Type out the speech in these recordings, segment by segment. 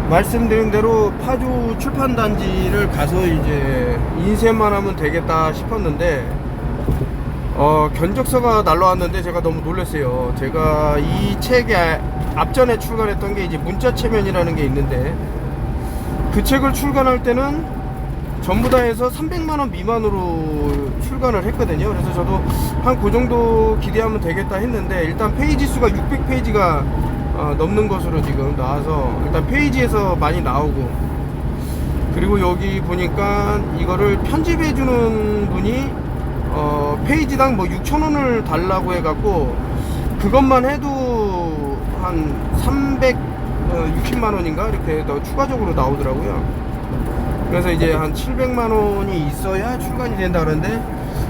말씀드린 대로 파주 출판단지를 가서 이제 인쇄만 하면 되겠다 싶었는데 견적서가 날라왔는데 제가 너무 놀랐어요. 제가 이 책에 앞전에 출간했던 게 이제 문자체면이라는 게 있는데 그 책을 출간할 때는 전부 다 해서 300만원 미만으로 출간을 했거든요. 그래서 저도 한 그 정도 기대하면 되겠다 했는데 일단 페이지 수가 600페이지가 넘는 것으로 지금 나와서 일단 페이지에서 많이 나오고, 그리고 여기 보니까 이거를 편집해 주는 분이 페이지당 뭐 6,000원을 달라고 해갖고 그것만 해도 한 360만원인가 이렇게 더 추가적으로 나오더라고요. 그래서 이제 한 700만원이 있어야 출간이 된다 그러는데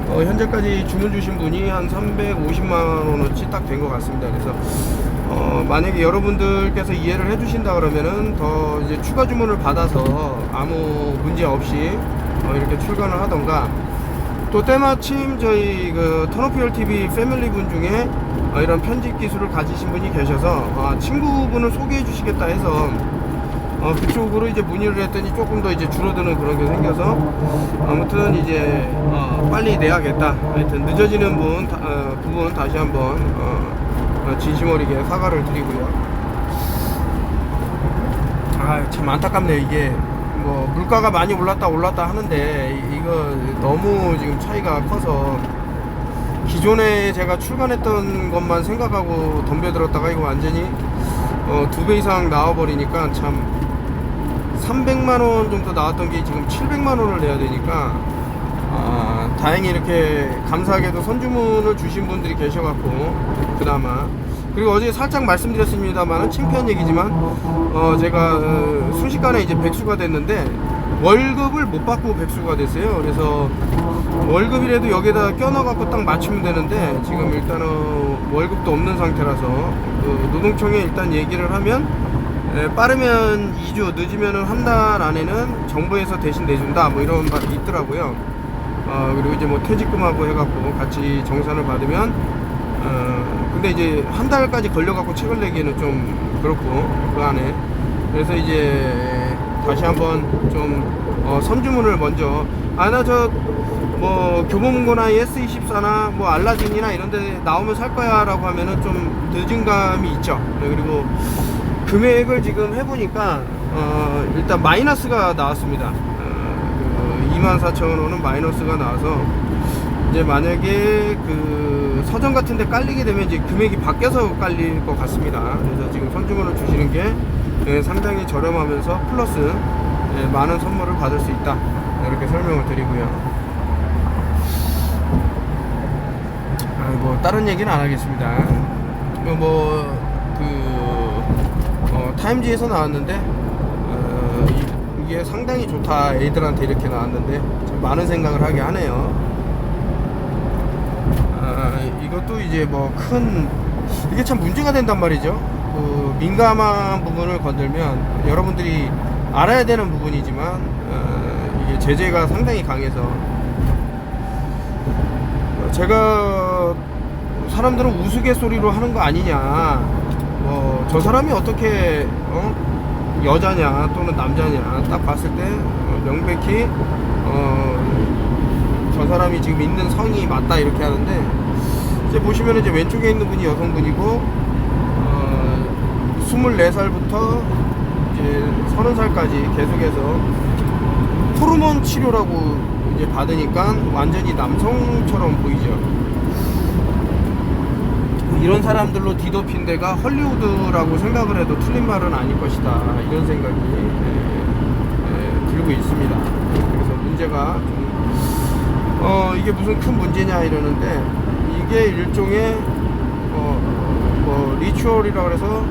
현재까지 주문 주신 분이 한 350만원어치 딱 된 것 같습니다. 그래서 만약에 여러분들께서 이해를 해주신다 그러면은 더 이제 추가 주문을 받아서 아무 문제 없이 이렇게 출간을 하던가, 또 때마침 저희 그 턴오피얼 TV 패밀리 분 중에 이런 편집 기술을 가지신 분이 계셔서 친구분을 소개해 주시겠다 해서 그쪽으로 이제 문의를 했더니 조금 더 이제 줄어드는 그런 게 생겨서 아무튼 이제 빨리 내야겠다. 하여튼 늦어지는 부분 다시 한번 진심 어리게 사과를 드리고요. 참 안타깝네요. 이게 뭐 물가가 많이 올랐다 하는데 이거 너무 지금 차이가 커서 기존에 제가 출간했던 것만 생각하고 덤벼들었다가 이거 완전히 2배 이상 나와버리니까 참 300만원 정도 나왔던 게 지금 700만원을 내야 되니까 다행히 이렇게 감사하게도 선주문을 주신 분들이 계셔갖고 그나마. 그리고 어제 살짝 말씀드렸습니다만 창피한 얘기지만 제가 순식간에 이제 백수가 됐는데 월급을 못 받고 백수가 됐어요. 그래서 월급이라도 여기에다 껴넣어갖고 딱 맞추면 되는데 지금 일단은 월급도 없는 상태라서 노동청에 일단 얘기를 하면 빠르면 2주, 늦으면 한 달 안에는 정부에서 대신 내준다 뭐 이런 말이 있더라고요. 그리고 이제 뭐 퇴직금하고 해갖고 같이 정산을 받으면 근데 이제 한 달까지 걸려갖고 책을 내기에는 좀 그렇고 그 안에. 그래서 이제 다시 한번 좀 선주문을 먼저 나 저 뭐 교보문고나 S24나 뭐 알라딘이나 이런 데 나오면 살 거야 라고 하면은 좀 늦은 감이 있죠. 그리고 금액을 지금 해보니까 일단 마이너스가 나왔습니다. 24,000원은 마이너스가 나와서 이제 만약에 그 서점 같은 데 깔리게 되면 이제 금액이 바뀌어서 깔릴 것 같습니다. 그래서 지금 선주문을 주시는 게 상당히 저렴하면서 플러스 많은 선물을 받을 수 있다, 이렇게 설명을 드리고요. 뭐 다른 얘기는 안 하겠습니다. 타임지에서 나왔는데 이게 상당히 좋다, 애들한테 이렇게 나왔는데 참 많은 생각을 하게 하네요. 이것도 이제 뭐 이게 참 문제가 된단 말이죠. 그 민감한 부분을 건들면 여러분들이 알아야 되는 부분이지만 이게 제재가 상당히 강해서 제가 사람들은 우스갯소리로 하는 거 아니냐, 저 사람이 어떻게 여자냐 또는 남자냐 딱 봤을 때 명백히 저 사람이 지금 있는 성이 맞다 이렇게 하는데, 이제 보시면 이제 왼쪽에 있는 분이 여성분이고 24살부터 이제 30살까지 계속해서 호르몬 치료라고 이제 받으니까 완전히 남성처럼 보이죠. 이런 사람들로 뒤덮인 데가 헐리우드라고 생각을 해도 틀린 말은 아닐 것이다, 이런 생각이 들고 있습니다. 그래서 문제가 좀 이게 무슨 큰 문제냐 이러는데, 이게 일종의 리추얼이라고 해서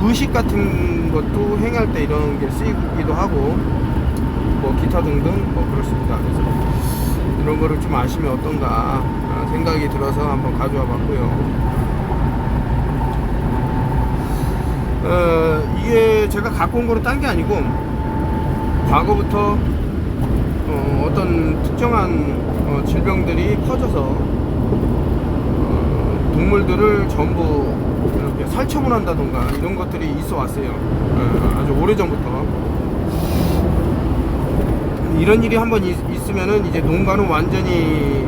의식 같은 것도 행할 때 이런 게 쓰이기도 하고 뭐 기타 등등 뭐 그렇습니다. 그래서 이런 거를 좀 아시면 어떤가 생각이 들어서 한번 가져와 봤고요. 이게 제가 갖고 온 거는 딴 게 아니고 과거부터 어떤 특정한 질병들이 퍼져서 동물들을 전부 살처분한다던가 이런 것들이 있어 왔어요. 아주 오래전부터. 이런 일이 한번 있으면은 이제 농가는 완전히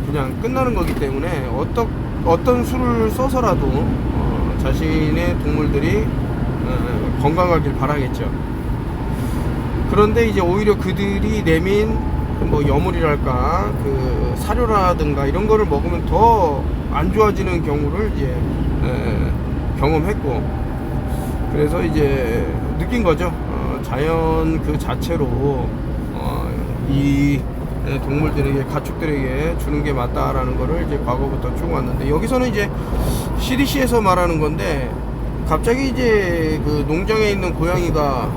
그냥 끝나는 거기 때문에 어떤 수를 써서라도 자신의 동물들이 건강하길 바라겠죠. 그런데 이제 오히려 그들이 내민 뭐 여물이랄까 그 사료라든가 이런 거를 먹으면 더 안 좋아지는 경우를 이제 경험했고, 그래서 이제 느낀 거죠. 자연 그 자체로 이 동물들에게, 가축들에게 주는 게 맞다라는 거를 이제 과거부터 쭉 왔는데, 여기서는 이제 CDC에서 말하는 건데, 갑자기 이제 그 농장에 있는 고양이가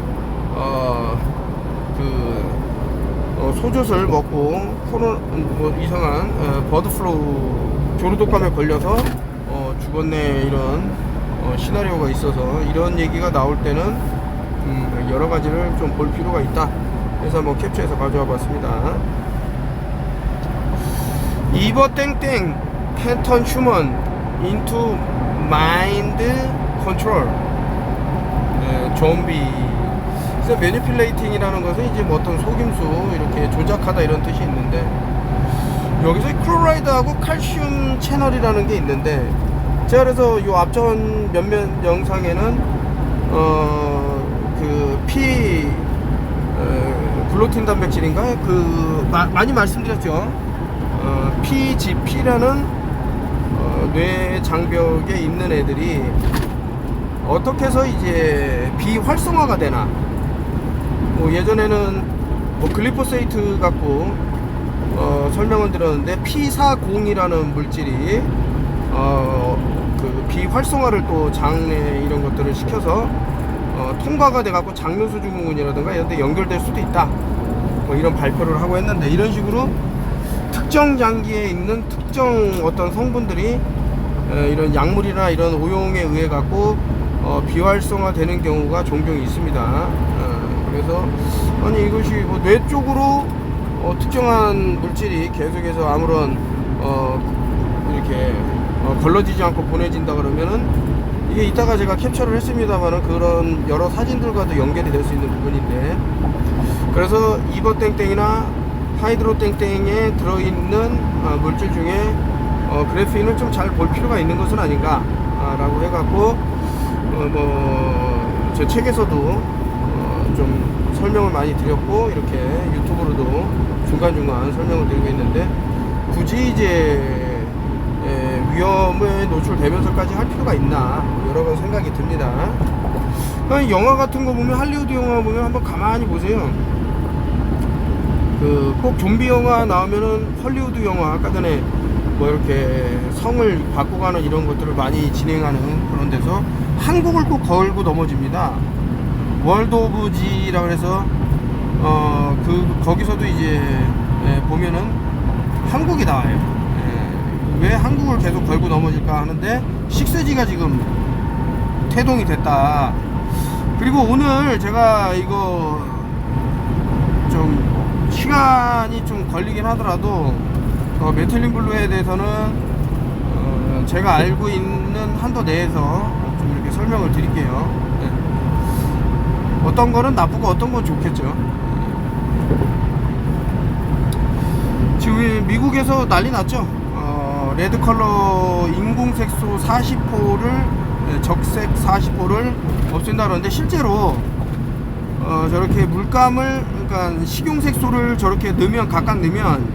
소젖을 먹고 뭐 이상한 버드플루 조류독감에 걸려서 죽었네, 이런 시나리오가 있어서 이런 얘기가 나올 때는 여러 가지를 좀 볼 필요가 있다. 그래서 한번 캡처해서 가져와 봤습니다. 이버 땡땡 can turn human into mind control. 좀비. 그래서 매니플레이팅이라는 것은 이제 뭐 어떤 속임수 이렇게 조작하다 이런 뜻이 있는데, 여기서 클로라이드하고 칼슘 채널이라는 게 있는데, 제가 그래서 요 앞전 몇몇 영상에는 그 글루틴 단백질인가 많이 말씀드렸죠. PGP라는 뇌 장벽에 있는 애들이 어떻게 해서 이제 비활성화가 되나. 뭐 예전에는 뭐 글리포세이트 갖고 설명을 드렸는데, P40이라는 물질이 그 비활성화를 또 장내 이런 것들을 시켜서 통과가 돼 갖고 장누수 증후군이라든가 이런 데 연결될 수도 있다, 뭐 이런 발표를 하고 했는데, 이런 식으로 특정 장기에 있는 특정 어떤 성분들이 이런 약물이나 이런 오용에 의해 갖고 비활성화 되는 경우가 종종 있습니다. 그래서 아니 이것이 뭐 뇌 쪽으로 특정한 물질이 계속해서 아무런 이렇게 걸러지지 않고 보내진다 그러면은, 이게 이따가 제가 캡처를 했습니다만은 그런 여러 사진들과도 연결이 될 수 있는 부분인데, 그래서 이버 땡땡이나 하이드로 땡땡에 들어있는 물질 중에 그래피인을 좀 잘 볼 필요가 있는 것은 아닌가 라고 해갖고 뭐 제 책에서도 좀 설명을 많이 드렸고, 이렇게 유튜브로도 중간중간 설명을 드리고 있는데, 굳이 이제 위험에 노출되면서까지 할 필요가 있나, 여러 가지 생각이 듭니다. 영화 같은 거 보면, 할리우드 영화 보면 한번 가만히 보세요. 꼭 좀비 영화 나오면은 헐리우드 영화, 아까 전에 뭐 이렇게 성을 바꿔가는 이런 것들을 많이 진행하는 그런 데서 한국을 꼭 걸고 넘어집니다. 월드 오브 지라고 해서 거기서도 이제 보면은 한국이 나와요. 왜 한국을 계속 걸고 넘어질까 하는데, 식세지가 지금 태동이 됐다. 그리고 오늘 제가 이거 좀 시간이 좀 걸리긴 하더라도 메틸린 블루에 대해서는 제가 알고 있는 한도 내에서 좀 이렇게 설명을 드릴게요. 어떤 거는 나쁘고 어떤 건 좋겠죠. 지금 미국에서 난리 났죠. 레드 컬러 인공색소 40호를, 적색 40호를 없앤다 그러는데, 실제로 저렇게 물감을, 그러니까 식용색소를 저렇게 넣으면, 각각 넣으면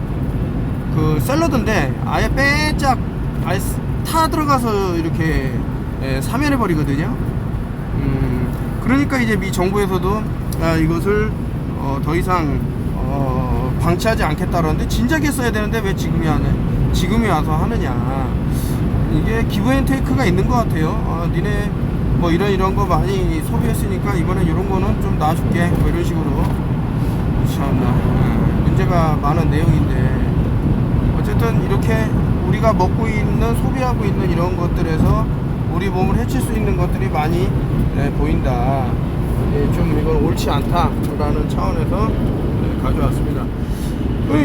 그 샐러드인데 아예 빼짝 아예 타 들어가서 이렇게 사면해 버리거든요. 그러니까 이제 미 정부에서도 이것을 더 이상 방치하지 않겠다라는데, 진작에 써야 되는데 왜 지금이 와서 하느냐. 이게 기브앤테이크가 있는 것 같아요. 니네 뭐 이런 거 많이 소비했으니까 이번엔 이런 거는 좀 놔줄게, 뭐 이런 식으로. 참나 문제가 많은 내용인데, 어쨌든 이렇게 우리가 먹고 있는, 소비하고 있는 이런 것들에서 우리 몸을 해칠 수 있는 것들이 많이 보인다. 좀 이건 옳지 않다라는 차원에서 가져왔습니다.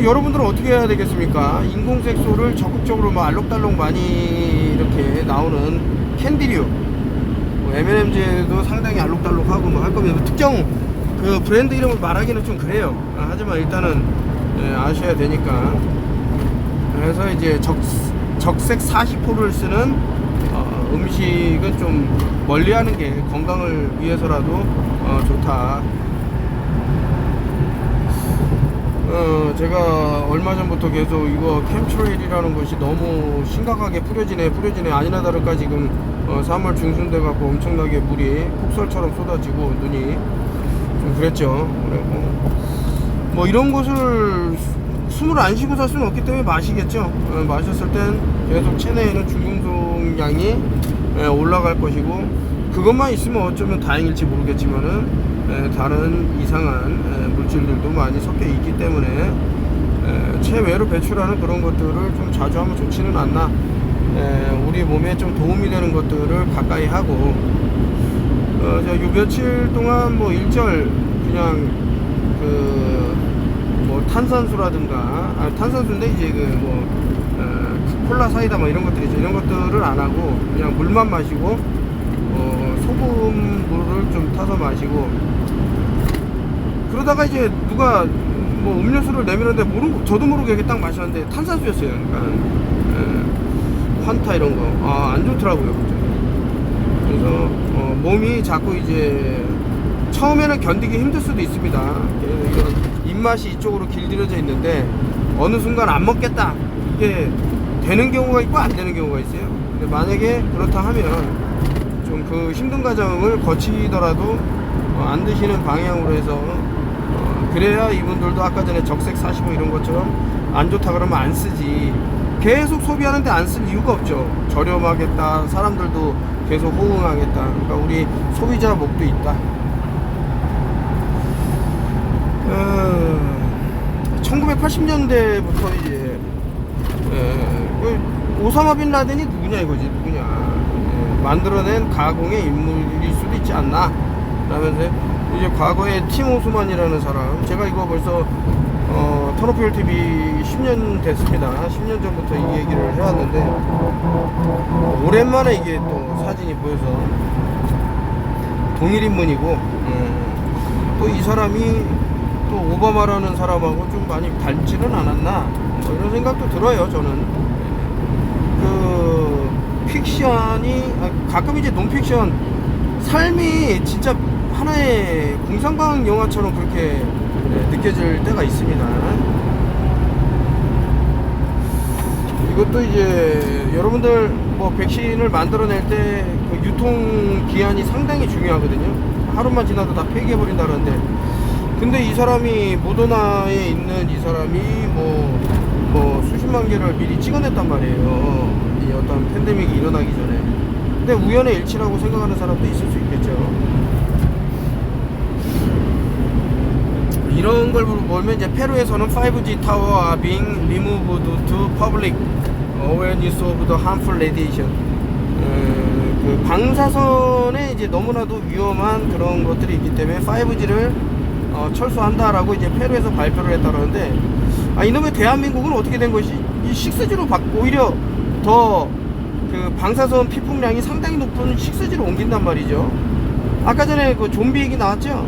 여러분들은 어떻게 해야 되겠습니까? 인공색소를 적극적으로 뭐 알록달록 많이 이렇게 나오는 캔디류, 뭐 M&M즈도 상당히 알록달록하고 뭐 할 거면 특정 그 브랜드 이름을 말하기는 좀 그래요. 하지만 일단은 아셔야 되니까. 그래서 이제 적색 40호를 쓰는 음식은 좀 멀리하는 게 건강을 위해서라도 좋다. 제가 얼마 전부터 계속 이거 캠트레일이라는 것이 너무 심각하게 뿌려지네 아니나 다를까 지금 3월 중순 돼 갖고 엄청나게 물이 폭설처럼 쏟아지고 눈이 좀 그랬죠. 그리고 뭐 이런 것을 숨을 안 쉬고 살 수는 없기 때문에 마시겠죠. 마셨을 땐 계속 체내에는 중금속량이 올라갈 것이고, 그것만 있으면 어쩌면 다행일지 모르겠지만은 다른 이상한 물질들도 많이 섞여 있기 때문에 체외로 배출하는 그런 것들을 좀 자주 하면 좋지는 않나. 우리 몸에 좀 도움이 되는 것들을 가까이 하고, 요 며칠 동안 뭐 일절 그냥 뭐 탄산수라든가, 탄산수인데 이제 콜라 사이다 뭐 이런 것들이죠. 이런 것들을 안 하고 그냥 물만 마시고 소금 물을 좀 타서 마시고, 그러다가 이제 누가 뭐 음료수를 내밀었는데 저도 모르게 이렇게 딱 마셨는데 탄산수였어요. 그러니까 환타 이런 거 안 좋더라고요. 그래서 몸이 자꾸 이제 처음에는 견디기 힘들 수도 있습니다. 이런 입맛이 이쪽으로 길들여져 있는데 어느 순간 안 먹겠다 이게 되는 경우가 있고 안 되는 경우가 있어요. 근데 만약에 그렇다 하면 좀 그 힘든 과정을 거치더라도 안 드시는 방향으로 해서 그래야 이분들도 아까 전에 적색 45 이런 것처럼 안 좋다 그러면 안 쓰지. 계속 소비하는데 안 쓸 이유가 없죠. 저렴하겠다, 사람들도 계속 호응하겠다. 그러니까 우리 소비자 목도 있다. 1980년대부터 이제 오사마 빈 라덴이 누구냐 이거지. 누구냐, 만들어낸 가공의 인물일 수도 있지 않나 라면서 이제 과거에 팀 오스만이라는 사람, 제가 이거 벌써 터너필 TV 10년 됐습니다. 10년 전부터 이 얘기를 해왔는데 오랜만에 이게 또 사진이 보여서 동일인물이고, 또 이 사람이 또 오바마라는 사람하고 좀 많이 닮지는 않았나 뭐 이런 생각도 들어요. 저는 그 픽션이 가끔 이제 논픽션 삶이 진짜 하나의 공상과학 영화처럼 그렇게 느껴질 때가 있습니다. 이것도 이제 여러분들 뭐 백신을 만들어낼 때 그 유통 기한이 상당히 중요하거든요. 하루만 지나도 다 폐기해버린다 그러는데, 근데 이 사람이 모더나에 있는 이 사람이 뭐 수십만 개를 미리 찍어냈단 말이에요. 이 어떤 팬데믹이 일어나기 전에. 근데 우연의 일치라고 생각하는 사람도 있을 수 있겠죠. 이런 걸 보면 이제 페루에서는 5G tower are being removed to public awareness of the harmful radiation. 그 방사선에 이제 너무나도 위험한 그런 것들이 있기 때문에 5G를 철수한다라고 이제 페루에서 발표를 했다는데, 이놈의 대한민국은 어떻게 된 것이 이 6G로 오히려 더 그 방사선 피폭량이 상당히 높은 6G로 옮긴단 말이죠. 아까 전에 그 좀비 얘기 나왔죠?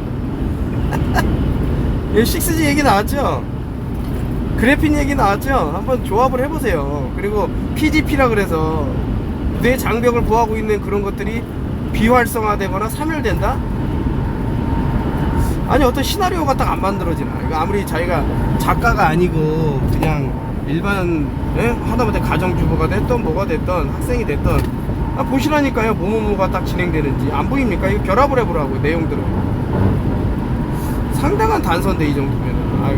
6G 얘기 나왔죠? 그래핀 얘기 나왔죠? 한번 조합을 해보세요. 그리고 PGP라 그래서 뇌 장벽을 보호하고 있는 그런 것들이 비활성화되거나 사멸된다? 아니 어떤 시나리오가 딱 안 만들어지나. 이거 아무리 자기가 작가가 아니고 그냥 일반 하다못해 가정주부가 됐던 뭐가 됐던 학생이 됐던 보시라니까요. 뭐가 딱 진행되는지 안 보입니까? 이거 결합을 해보라고 내용들을. 상당한 단서인데 이 정도면 아유,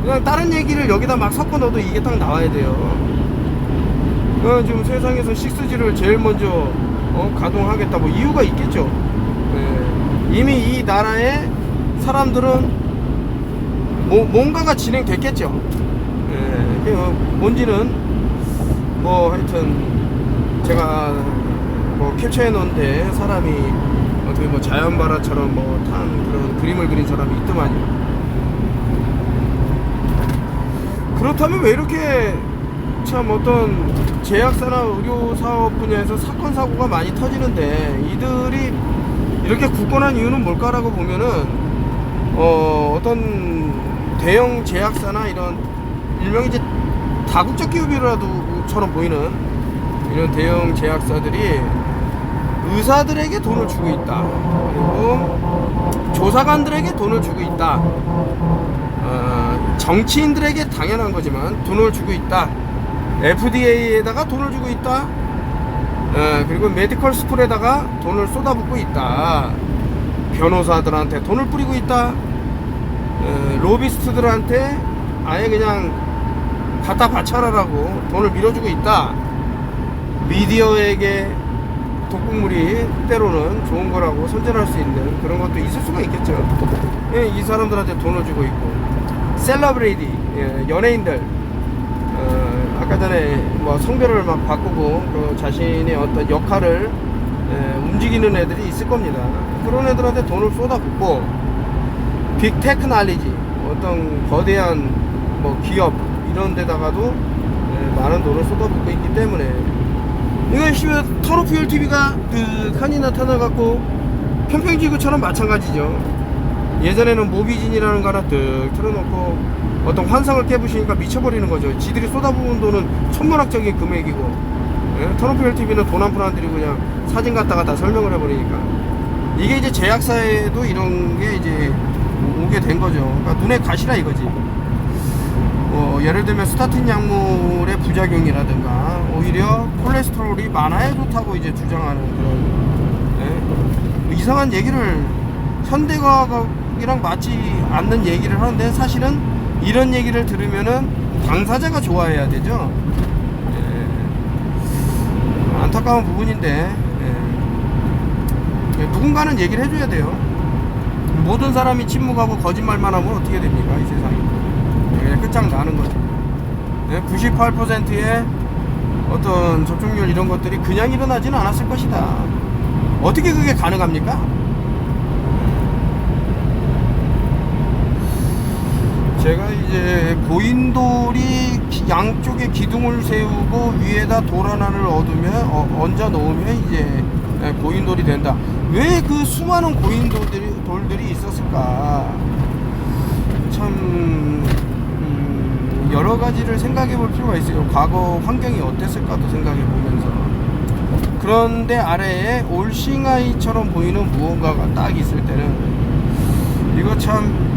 그냥 다른 얘기를 여기다 막 섞어 넣어도 이게 딱 나와야 돼요. 지금 세상에서 6G를 제일 먼저 가동하겠다 뭐 이유가 있겠죠. 이미 이 나라의 사람들은 뭔가가 진행됐겠죠. 뭔지는 뭐 하여튼 제가 뭐 캡처해 놓은데 사람이 어떻게 뭐 자연발화처럼 뭐 탄 그런 그림을 그린 사람이 있더만요. 그렇다면 왜 이렇게 참 어떤 제약사나 의료사업 분야에서 사건 사고가 많이 터지는데 이들이 이렇게 굳건한 이유는 뭘까라고 보면은 어떤 대형 제약사나 이런 일명 이제 다국적 기업이라도처럼 보이는 이런 대형 제약사들이 의사들에게 돈을 주고 있다. 그리고 조사관들에게 돈을 주고 있다. 정치인들에게 당연한 거지만 돈을 주고 있다. FDA에다가 돈을 주고 있다. 그리고 메디컬 스쿨에다가 돈을 쏟아붓고 있다. 변호사들한테 돈을 뿌리고 있다. 로비스트들한테 아예 그냥 갖다 바쳐라라고 돈을 밀어주고 있다. 미디어에게 독극물이 때로는 좋은 거라고 선전할 수 있는 그런 것도 있을 수가 있겠죠. 이 사람들한테 돈을 주고 있고, 셀러브리티, 연예인들, 아까 전에 뭐 성별을 막 바꾸고 그 자신의 어떤 역할을 움직이는 애들이 있을 겁니다. 그런 애들한테 돈을 쏟아붓고, 빅테크놀로지, 어떤 거대한 뭐 기업 이런 데다가도 많은 돈을 쏟아붓고 있기 때문에 이건 시면 터로퓨얼 TV가 득하니 나타나갖고 평평지구처럼 마찬가지죠. 예전에는 모비진이라는 거 하나 득 틀어놓고 어떤 환상을 깨부시니까 미쳐버리는 거죠. 지들이 쏟아부은 돈은 천문학적인 금액이고, 터로퓨얼 TV는 돈 한 푼 안 들이고 그냥 사진 갖다가 다 설명을 해버리니까 이게 이제 제약사에도 이런 게 이제 오게 된 거죠. 그러니까 눈에 가시라 이거지. 예를 들면 스타틴 약물의 부작용이라든가 오히려 콜레스테롤이 만화에 좋다고 이제 주장하는 그런 이상한 얘기를, 현대과학이랑 맞지 않는 얘기를 하는데 사실은 이런 얘기를 들으면은 당사자가 좋아해야 되죠. 안타까운 부분인데 누군가는 얘기를 해줘야 돼요. 모든 사람이 침묵하고 거짓말만 하면 어떻게 됩니까 이 세상이. 그냥 끝장나는 거죠. 98%의 어떤 접종률 이런 것들이 그냥 일어나지는 않았을 것이다. 어떻게 그게 가능합니까? 제가 이제 고인돌이 양쪽에 기둥을 세우고 위에다 돌 하나를 얹어 놓으면 이제 고인돌이 된다. 왜 그 수많은 고인돌들이 있었을까? 참 여러 가지를 생각해 볼 필요가 있어요. 과거 환경이 어땠을까도 생각해 보면서. 그런데 아래에 올싱아이처럼 보이는 무언가가 딱 있을 때는 이거 참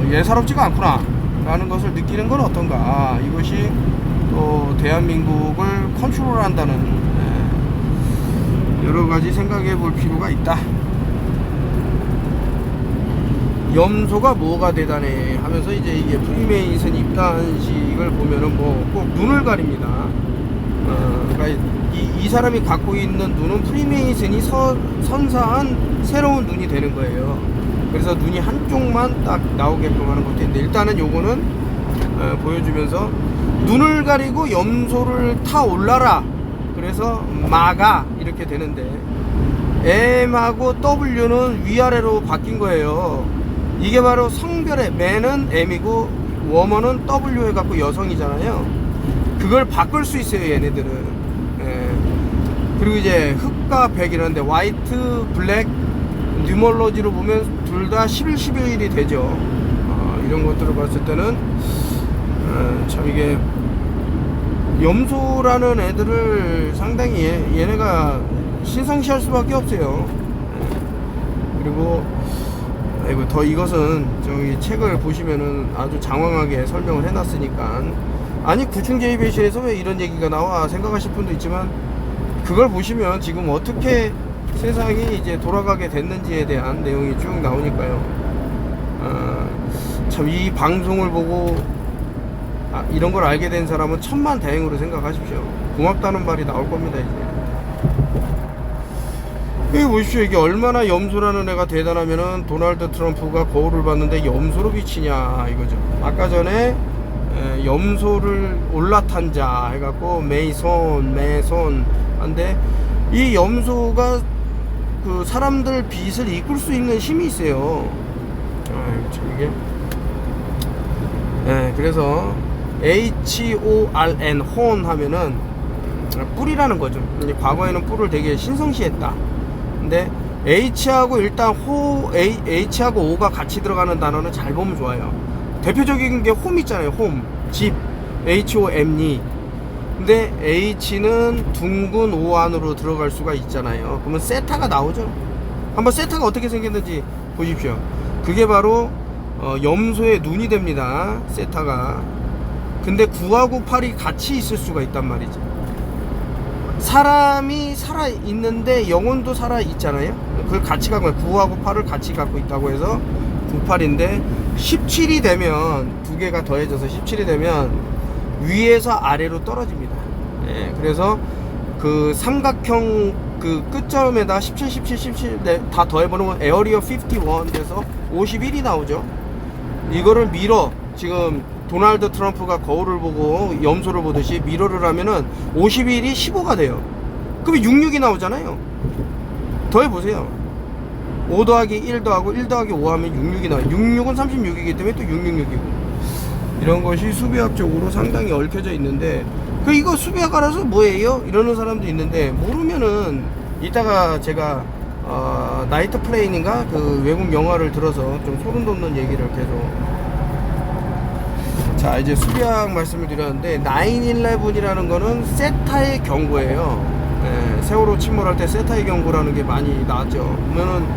예사롭지가 않구나 라는 것을 느끼는 건 어떤가. 이것이 또 대한민국을 컨트롤한다는 여러 가지 생각해 볼 필요가 있다. 염소가 뭐가 대단해 하면서 이제 이게 프리메이슨 입단식을 보면은 뭐 꼭 눈을 가립니다. 그러니까 이 사람이 갖고 있는 눈은 프리메이슨이 선사한 새로운 눈이 되는 거예요. 그래서 눈이 한쪽만 딱 나오게끔 하는 것도 있는데, 일단은 요거는 보여주면서 눈을 가리고 염소를 타 올라라. 그래서 마가 이렇게 되는데 M하고 W는 위아래로 바뀐 거예요. 이게 바로 성별의 맨은 M이고 워먼은 W 해갖고 여성이잖아요. 그걸 바꿀 수 있어요 얘네들은. 그리고 이제 흑과 백이라는데 화이트, 블랙, 뉴멀로지로 보면 둘 다 11, 11이 되죠. 이런 것들을 봤을 때는 참 이게 염소라는 애들을 상당히 얘네가 신성시할 수밖에 없어요. 그리고 아이고, 더 이것은 저기 책을 보시면은 아주 장황하게 설명을 해놨으니까, 아니 구충제의 배신에서 왜 이런 얘기가 나와 생각하실 분도 있지만, 그걸 보시면 지금 어떻게 세상이 이제 돌아가게 됐는지에 대한 내용이 쭉 나오니까요. 참 이 방송을 보고 이런 걸 알게 된 사람은 천만다행으로 생각하십시오. 고맙다는 말이 나올 겁니다 이제. 여기 보십시오. 이게 얼마나 염소라는 애가 대단하면은 도널드 트럼프가 거울을 봤는데 염소로 비치냐 이거죠. 아까 전에 염소를 올라탄 자 해갖고 메이손 한데, 이 염소가 그 사람들 빛을 이끌 수 있는 힘이 있어요. 참 이게. 그래서 HORN horn 하면은 뿔이라는 거죠. 이제 과거에는 뿔을 되게 신성시했다. 근데 H하고 일단 H하고 O가 같이 들어가는 단어는 잘 보면 좋아요. 대표적인 게 홈 있잖아요. 홈, 집, HOME. 근데 H는 둥근 O 안으로 들어갈 수가 있잖아요. 그러면 세타가 나오죠. 한번 세타가 어떻게 생겼는지 보십시오. 그게 바로 염소의 눈이 됩니다. 세타가. 근데 9하고 8이 같이 있을 수가 있단 말이죠. 사람이 살아있는데 영혼도 살아있잖아요. 그걸 같이 갖고 9하고 8을 같이 갖고 있다고 해서 98인데 17이 되면 두 개가 더해져서 17이 되면 위에서 아래로 떨어집니다. 예, 그래서 그 삼각형 그 끝점에다 17, 17, 17 다 더해보면 에어리어 51 돼서 51이 나오죠. 이거를 미러, 지금 도널드 트럼프가 거울을 보고 염소를 보듯이 미러를 하면은 51이 15가 돼요. 그러면 66이 나오잖아요. 더해보세요. 5 더하기 1 더하고 1 더하기 5 하면 66이 나와요. 66은 36이기 때문에 또 666이고. 이런 것이 수비학적으로 상당히 얽혀져 있는데, 이거 수비학 알아서 뭐예요? 이러는 사람도 있는데, 모르면은 이따가 제가 나이트 플레인인가 그 외국 영화를 들어서 좀 소름 돋는 얘기를 계속. 자, 이제 수비학 말씀을 드렸는데 9/11이라는 거는 세타의 경고예요. 네, 세월호 침몰할 때 세타의 경고라는 게 많이 나왔죠. 그러면은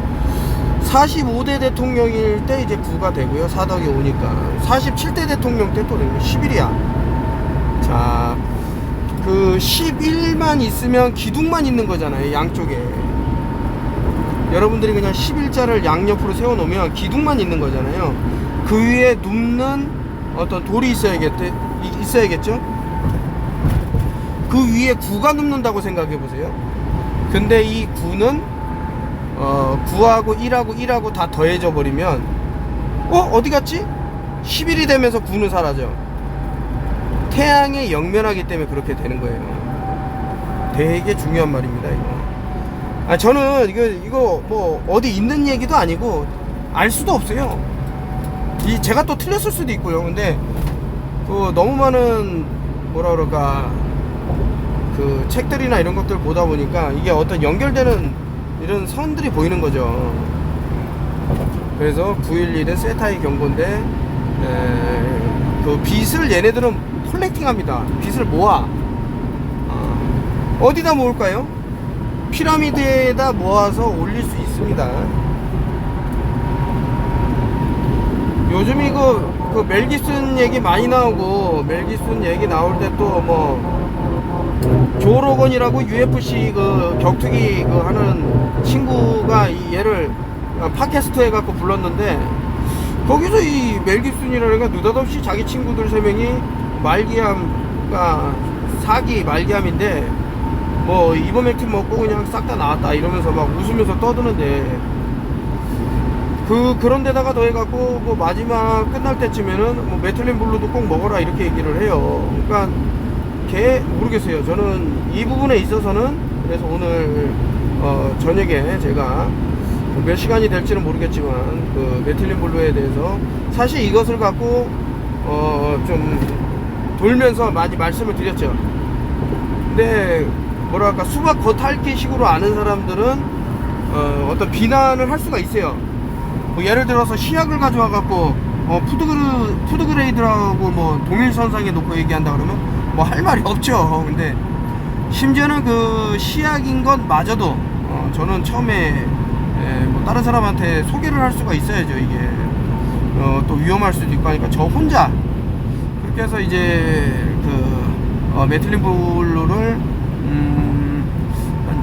45대 대통령일 때 이제 9가 되고요. 4 더하기 5니까 47대 대통령 때 또 11이야. 자, 그 11만 있으면 기둥만 있는 거잖아요. 양쪽에. 여러분들이 그냥 11자를 양옆으로 세워 놓으면 기둥만 있는 거잖아요. 그 위에 눕는 어떤 돌이 있어야겠죠? 그 위에 9가 눕는다고 생각해 보세요. 근데 이 9는 9하고 1하고 다 더해져 버리면 어디 갔지? 11이 되면서 9는 사라져. 태양에 역면하기 때문에 그렇게 되는 거예요. 되게 중요한 말입니다, 이거. 저는 이거 뭐 어디 있는 얘기도 아니고 알 수도 없어요. 제가 또 틀렸을 수도 있고요. 근데 그 너무 많은 뭐라 그럴까 그 책들이나 이런 것들 보다 보니까 이게 어떤 연결되는 이런 선들이 보이는 거죠. 그래서 9.11은 세타의 경고인데 그 빚을 얘네들은 콜렉팅합니다. 빚을 모아. 어디다 모을까요? 피라미드에다 모아서 올릴 수 있습니다. 요즘 이거 그 멜 깁슨 얘기 많이 나오고, 멜 깁슨 얘기 나올 때 또 뭐 조 로건이라고 UFC 그 격투기 그 하는 친구가 얘를 팟캐스트 해갖고 불렀는데, 거기서 이 멜 깁슨이라는 게 느닷없이 자기 친구들 3명이 말기암가 사기 말기암인데 뭐 이버맥틴 먹고 그냥 싹 다 나왔다 이러면서 막 웃으면서 떠드는데, 그런 데다가 더해갖고 뭐 마지막 끝날 때쯤에는 뭐 메틸린 블루도 꼭 먹어라 이렇게 얘기를 해요. 그러니까 모르겠어요. 저는 이 부분에 있어서는 그래서 오늘 저녁에 제가 몇 시간이 될지는 모르겠지만 그 메틸린 블루에 대해서 사실 이것을 갖고 좀 돌면서 많이 말씀을 드렸죠. 근데 뭐랄까 수박 겉핥기 식으로 아는 사람들은 어떤 비난을 할 수가 있어요. 뭐 예를 들어서 시약을 가져와 갖고 푸드그레이드라고 뭐 동일선상에 놓고 얘기한다 그러면 뭐 할 말이 없죠. 근데 심지어는 그 시약인 것마저도 저는 처음에 뭐 다른 사람한테 소개를 할 수가 있어야죠. 이게 또 위험할 수도 있고 하니까 저 혼자 그렇게 해서 이제 그 메틸린 블루를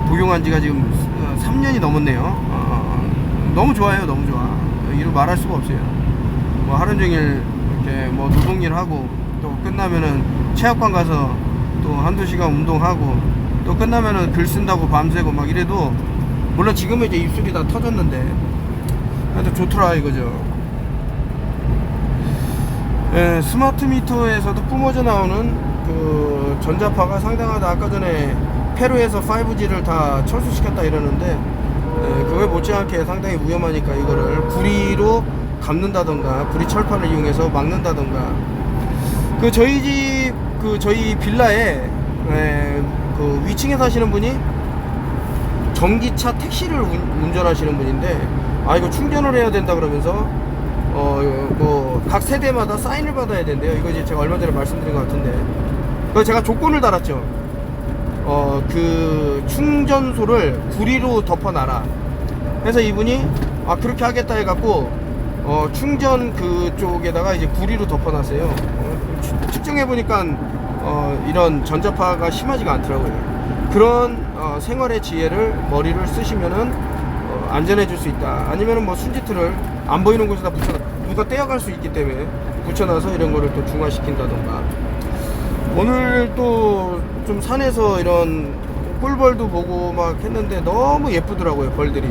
복용한 지가 지금 3년이 넘었네요. 너무 좋아요. 너무 좋아. 이루 말할 수가 없어요. 뭐 하루 종일 이렇게 뭐 노동일 하고 또 끝나면은 체육관 가서 또 한두 시간 운동하고 또 끝나면은 글 쓴다고 밤새고 막 이래도, 물론 지금은 이제 입술이 다 터졌는데 하여튼 좋더라 이거죠. 예, 스마트 미터에서도 뿜어져 나오는 그 전자파가 상당하다. 아까 전에 페루에서 5G를 다 철수시켰다 이러는데 그거에 못지않게 상당히 위험하니까 이거를 구리로 감는다던가 구리 철판을 이용해서 막는다던가 그 저희 집 저희 빌라에 그 위층에 사시는 분이 전기차 택시를 운전하시는 분인데, 아 이거 충전을 해야 된다 그러면서 뭐 각 세대마다 사인을 받아야 된대요. 이거 이제 제가 얼마 전에 말씀드린 것 같은데, 그래서 제가 조건을 달았죠. 그 충전소를 구리로 덮어놔라. 그래서 이분이 아 그렇게 하겠다 해갖고 충전 그쪽에다가 이제 구리로 덮어놨어요. 측정해보니까 이런 전자파가 심하지가 않더라고요. 그런 생활의 지혜를, 머리를 쓰시면은 안전해질 수 있다. 아니면은 뭐 순지틀을 안 보이는 곳에다 누가 떼어갈 수 있기 때문에 붙여놔서 이런 거를 또 중화시킨다던가. 오늘 또 좀 산에서 이런 꿀벌도 보고 막 했는데 너무 예쁘더라고요, 벌들이.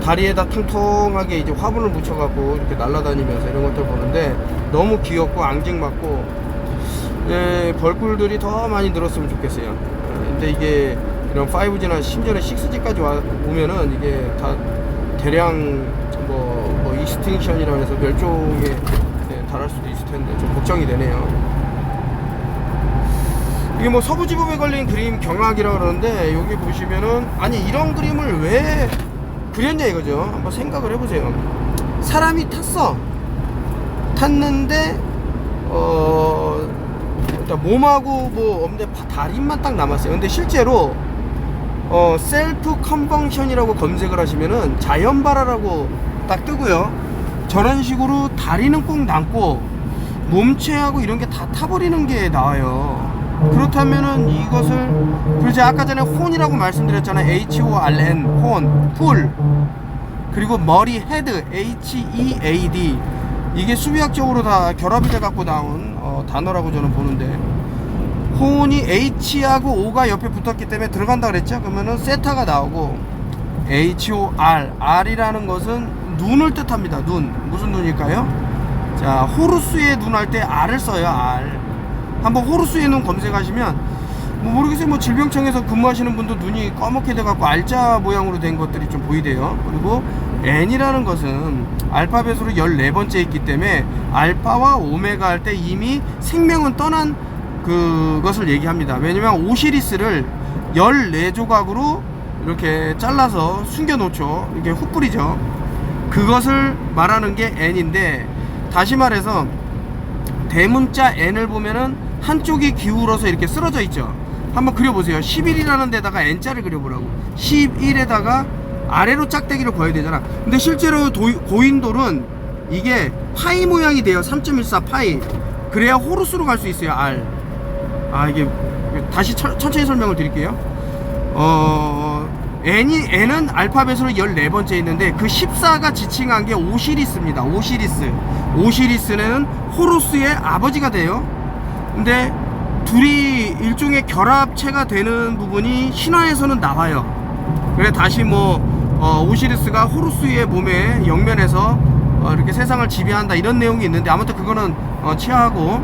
다리에다 통통하게 이제 화분을 묻혀갖고 이렇게 날아다니면서 이런 것들 보는데 너무 귀엽고 앙증맞고, 벌꿀들이 더 많이 늘었으면 좋겠어요. 근데 이게 이런 5G나 심지어는 6G까지 오면은 이게 다 대량 뭐 익스팅션이라 해서 멸종에 달할 수도 있을 텐데 좀 걱정이 되네요. 이게 뭐 서부지법에 걸린 그림 경악이라 그러는데, 여기 보시면은 아니 이런 그림을 왜 그렸냐 이거죠. 한번 생각을 해보세요. 사람이 탔는데 일단 몸하고 뭐 없는데 다리만 딱 남았어요. 근데 실제로 셀프 컨벙션이라고 검색을 하시면은 자연발화라고 딱 뜨고요. 저런 식으로 다리는 꼭 남고 몸체하고 이런 게 다 타버리는 게 나와요. 그렇다면은 이것을, 그리고 제가 아까 전에 혼이라고 말씀드렸잖아요. HORN, 혼, 풀. 그리고 머리, 헤드, HEAD. 이게 수비학적으로 다 결합이 돼 갖고 나온 단어라고 저는 보는데, 혼이 H하고 O가 옆에 붙었기 때문에 들어간다 그랬죠. 그러면은 세타가 나오고, HOR, R이라는 것은 눈을 뜻합니다. 눈. 무슨 눈일까요? 자, 호루스의 눈 할 때 R을 써요. R. 한번 호루스의 눈 검색하시면 뭐 모르겠어요. 뭐 질병청에서 근무하시는 분도 눈이 검게 돼갖고 알자 모양으로 된 것들이 좀 보이대요. 그리고 N이라는 것은 알파벳으로 14번째 있기 때문에 알파와 오메가 할 때 이미 생명은 떠난 그것을 얘기합니다. 왜냐면 오시리스를 14조각으로 이렇게 잘라서 숨겨 놓죠. 이게 흩뿌리죠. 그것을 말하는 게 N인데, 다시 말해서 대문자 N을 보면은 한쪽이 기울어서 이렇게 쓰러져 있죠. 한번 그려보세요. 11이라는 데다가 N자를 그려보라고. 11에다가 아래로 짝대기를 그어야 되잖아. 근데 실제로 고인돌은 이게 파이 모양이 돼요. 3.14 파이. 그래야 호루스로 갈 수 있어요. R. 이게 다시 천천히 설명을 드릴게요. N은 알파벳으로 14번째 있는데, 그 14가 지칭한 게 오시리스입니다. 오시리스는 호루스의 아버지가 돼요. 근데 둘이 일종의 결합체가 되는 부분이 신화에서는 나와요. 그래 다시 오시리스가 호루스의 몸에 영면에서 이렇게 세상을 지배한다, 이런 내용이 있는데, 아무튼 그거는 치하하고,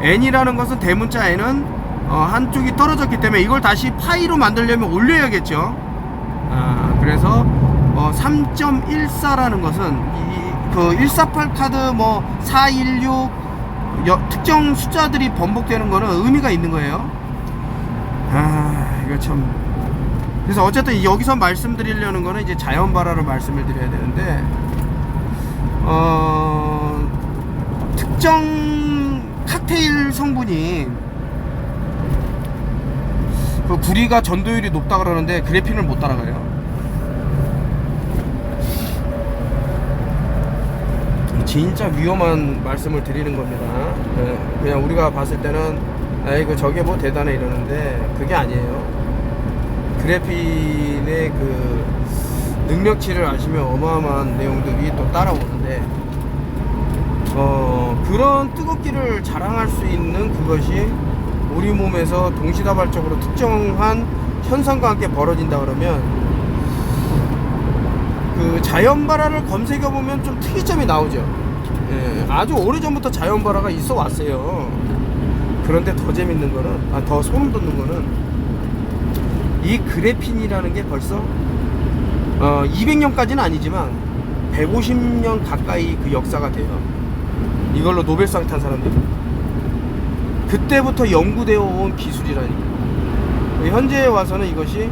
N이라는 것은 대문자 N은 한쪽이 떨어졌기 때문에 이걸 다시 파이로 만들려면 올려야겠죠. 그래서 3.14라는 것은 그 148 카드 416 특정 숫자들이 번복되는 거는 의미가 있는 거예요. 이거 참. 그래서 어쨌든 여기서 말씀드리려는 거는 이제 자연발화로 말씀을 드려야 되는데, 특정 칵테일 성분이 그 구리가 전도율이 높다 그러는데 그래핀을 못 따라가요. 진짜 위험한 말씀을 드리는 겁니다. 그냥 우리가 봤을 때는 아이고 저게 뭐 대단해 이러는데 그게 아니에요. 그래핀의 그 능력치를 아시면 어마어마한 내용들이 또 따라오는데, 그런 뜨겁기를 자랑할 수 있는 그것이 우리 몸에서 동시다발적으로 특정한 현상과 함께 벌어진다 그러면, 그 자연발화를 검색해 보면 좀 특이점이 나오죠. 아주 오래전부터 자연발화가 있어 왔어요. 그런데 더 재밌는 거는, 더 소름 돋는 거는, 이 그래핀이라는 게 벌써 200년까지는 아니지만 150년 가까이 그 역사가 돼요. 이걸로 노벨상 탄 사람들. 그때부터 연구되어 온 기술이라니까. 현재에 와서는 이것이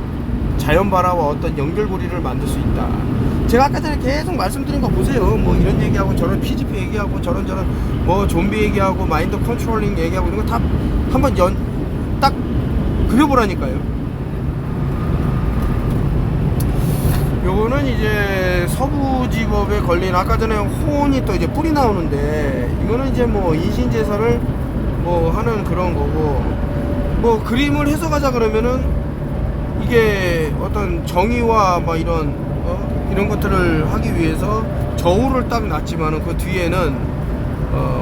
자연발화와 어떤 연결고리를 만들 수 있다. 제가 아까 전에 계속 말씀드린 거 보세요. 뭐 이런 얘기하고 저런 PGP 얘기하고 저런 뭐 좀비 얘기하고 마인드 컨트롤링 얘기하고 이런 거 다 한번 딱 그려보라니까요. 요거는 이제 서부지법에 걸린, 아까 전에 호언이 또 이제 뿔이 나오는데, 이거는 이제 뭐 인신제사를 뭐 하는 그런 거고, 뭐 그림을 해석하자 그러면은 이게 어떤 정의와 막 이런 것들을 하기 위해서 저울을 딱 놨지만은 그 뒤에는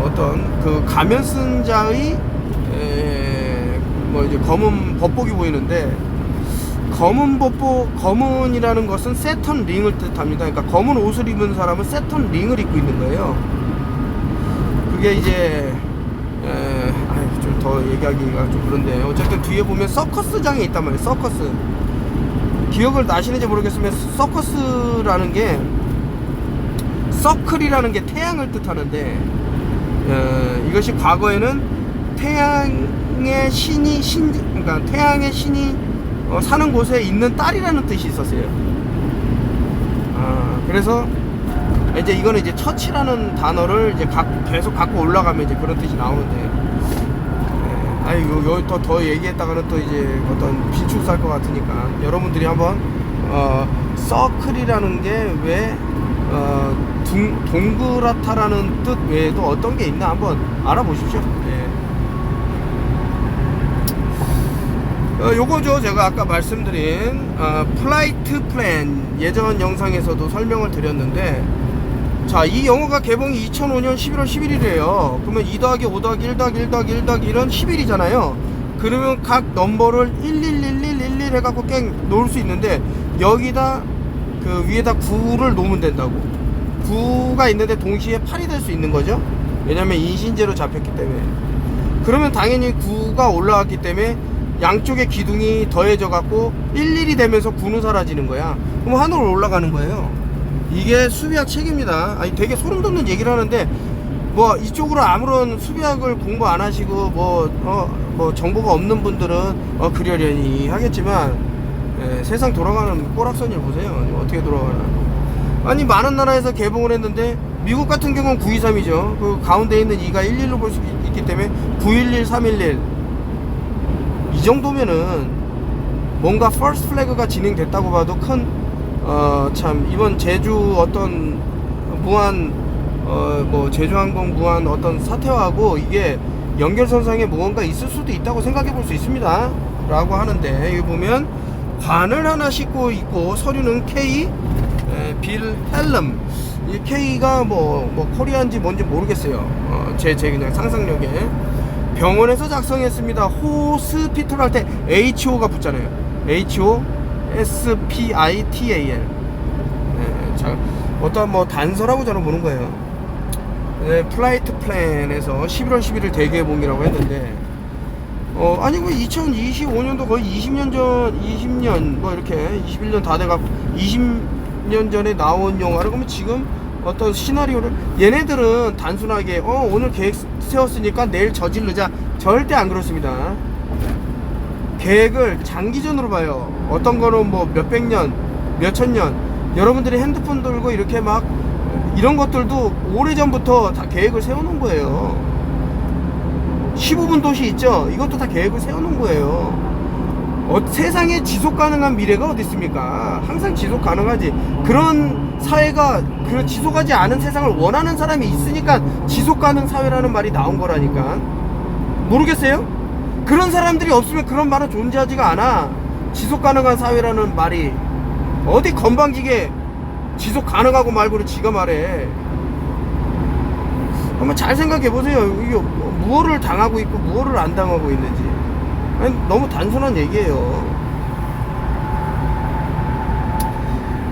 어떤 그 가면 쓴 자의 뭐 이제 검은 법복이 보이는데, 검은이라는 것은 세턴 링을 뜻합니다. 그러니까 검은 옷을 입은 사람은 세턴 링을 입고 있는 거예요. 그게 이제 좀 더 얘기하기가 좀 그런데, 어쨌든 뒤에 보면 서커스장에 있단 말이에요. 서커스. 기억을 나시는지 모르겠으면, 서커스라는 게, 서클이라는 게 태양을 뜻하는데, 이것이 과거에는 태양의 신이 사는 곳에 있는 딸이라는 뜻이 있었어요. 그래서 이제 이거는 이제 처치라는 단어를 이제 계속 갖고 올라가면 이제 그런 뜻이 나오는데, 여기 더 얘기했다가는 또 이제 어떤 비축 살 것 같으니까 여러분들이 한번 서클이라는 게 왜 동그랗다라는 뜻 외에도 어떤 게 있나 한번 알아보십시오. 요거죠. 제가 아까 말씀드린 플라이트 플랜, 예전 영상에서도 설명을 드렸는데, 자, 이 영화가 개봉이 2005년 11월 11일이에요. 그러면 2-5-1-1-1-1-1은 10일이잖아요. 그러면 각 넘버를 111111 해갖고 깽 놓을 수 있는데, 여기다 그 위에다 9를 놓으면 된다고. 9가 있는데 동시에 8이 될 수 있는 거죠. 왜냐면 인신제로 잡혔기 때문에. 그러면 당연히 9가 올라왔기 때문에 양쪽의 기둥이 더해져 갖고 11이 되면서 9는 사라지는 거야. 그럼 하늘로 올라가는 거예요. 이게 수비학 책입니다. 되게 소름 돋는 얘기를 하는데, 뭐 이쪽으로 아무런 수비학을 공부 안 하시고 뭐 정보가 없는 분들은 그러려니 하겠지만, 세상 돌아가는 꼬락선을 보세요. 어떻게 돌아가나. 많은 나라에서 개봉을 했는데, 미국 같은 경우는 923이죠. 그 가운데 있는 2가 11로 볼 수 있기 때문에 911, 311. 이 정도면은 뭔가 퍼스트 플래그가 진행됐다고 봐도 큰 참 이번 제주 어떤 무한 뭐 제주항공 무한 어떤 사태하고 이게 연결선상에 무언가 있을 수도 있다고 생각해 볼 수 있습니다 라고 하는데, 여기 보면 관을 하나 싣고 있고, 서류는 K 빌헬름. 이 K가 뭐 코리아인지 뭔지 모르겠어요. 제 그냥 상상력에. 병원에서 작성했습니다. 호스피털 할 때 HO가 붙잖아요. HOSPITAL. 자, 어떤 뭐 단서라고 저는 보는 거예요. 플라이트 플랜에서 11월 11일 대개봉이라고 했는데, 아니고 2025년도 거의 20년 뭐 이렇게 21년 다 돼가고 20년 전에 나온 영화를, 그러면 지금 어떤 시나리오를, 얘네들은 단순하게 오늘 계획 세웠으니까 내일 저지르자, 절대 안 그렇습니다. 계획을 장기전으로 봐요. 어떤 거는 뭐 몇백 년, 몇천 년, 여러분들이 핸드폰 들고 이렇게 막 이런 것들도 오래전부터 다 계획을 세워놓은 거예요. 15분 도시 있죠? 이것도 다 계획을 세워놓은 거예요. 세상에 지속 가능한 미래가 어디 있습니까? 항상 지속 가능하지. 그런 사회가, 그 지속하지 않은 세상을 원하는 사람이 있으니까 지속 가능 사회라는 말이 나온 거라니까. 모르겠어요? 그런 사람들이 없으면 그런 말은 존재하지가 않아. 지속 가능한 사회라는 말이 어디 건방지게 지속 가능하고 말고를 지가 말해. 한번 잘 생각해 보세요. 이게 무엇을 당하고 있고 무엇을 안 당하고 있는지. 너무 단순한 얘기예요.